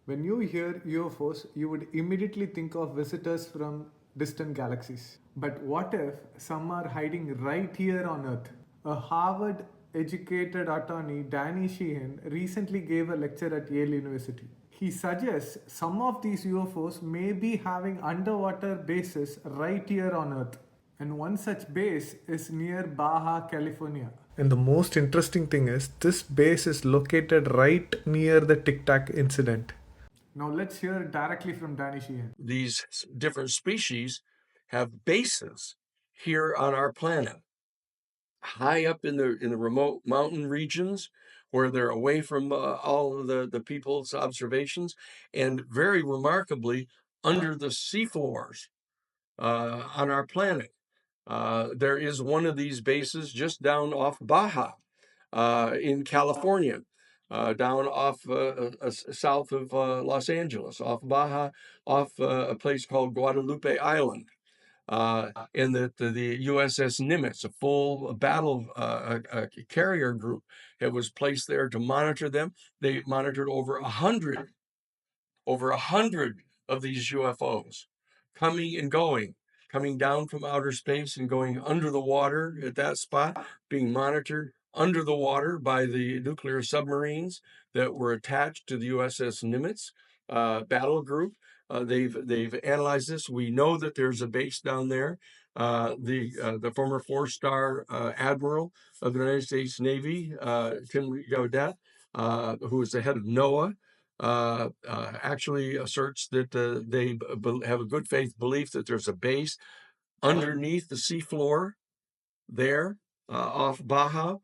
When you hear UFOs, you would immediately think of visitors from distant galaxies. But what if some are hiding right here on Earth? A Harvard educated attorney, Danny Sheehan, recently gave a lecture at Yale University. He suggests some of these UFOs may be having underwater bases right here on Earth. And one such base is near Baja, California. And the most interesting thing is, this base is located right near the Tic Tac incident. Now let's hear directly from Danny Sheehan. These different species have bases here on our planet, high up in the remote mountain regions where they're away from all of the people's observations, and very remarkably under the seafloors on our planet. There is one of these bases just down off Baja in California, down off south of Los Angeles, off Baja, off a place called Guadalupe Island. And that the USS Nimitz, a full battle carrier group, it was placed there to monitor them. They monitored over a hundred of these UFOs coming and going, coming down from outer space and going under the water at that spot, being monitored under the water by the nuclear submarines that were attached to the USS Nimitz battle group. They've analyzed this. We know that there's a base down there. The former four-star admiral of the United States Navy, Tim Gaudet, who is the head of NOAA, actually asserts that they have a good faith belief that there's a base underneath the seafloor there off Baja.